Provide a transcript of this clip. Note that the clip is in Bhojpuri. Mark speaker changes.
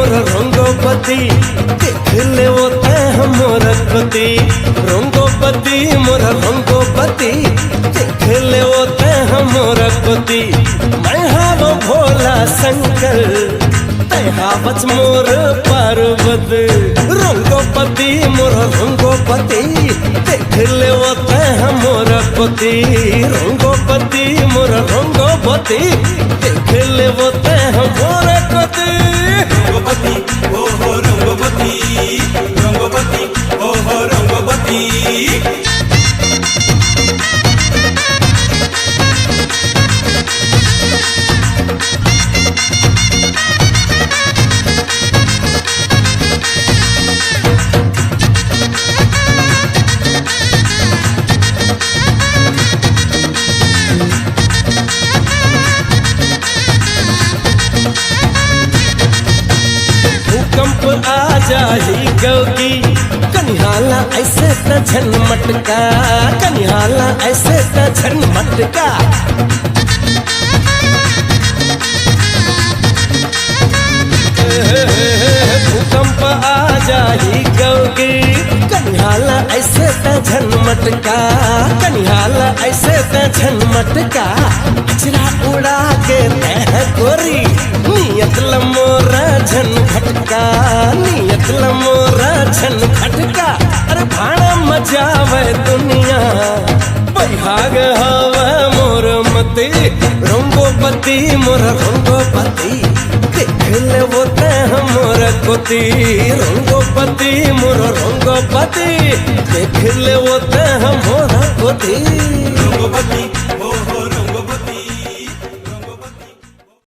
Speaker 1: रंगोपति देख ले वो मोर गति, रंगोपति मोर रंगोपति देख ले वो मोर गति। मैं हाव भोला शंकर तैहा बच मोर पार्वत, रंगोपति मोर रंगोपति देख ले वो मोर गति, रंगोपति मोर रंगोपति देख ले वो मोर गति।
Speaker 2: रंगोपति ओ हो रंगोपति, रंगोपति ओ हो रंगोपति।
Speaker 1: भूकंप आ जाही गौगी कनिहाला ऐसे त झनमटका, कनिहाला ऐसे त झनमटका। भूकंप आ जाही गौगी कनिहाला ऐसे त झनमटका, कनिहाला ऐसे त झनमटका। अचरा उड़ा के तह गोरी नियत लमोरा झन खटका, नियत लमोरा झन खटका। अरे भाड़ा मजावे दुनिया बैहाग हवा मोर मती, रंगोपति मोर रंगोपति देख ले वो मोर गति, रंगोपति मोर रंगोपति देख ले वो मोर गति।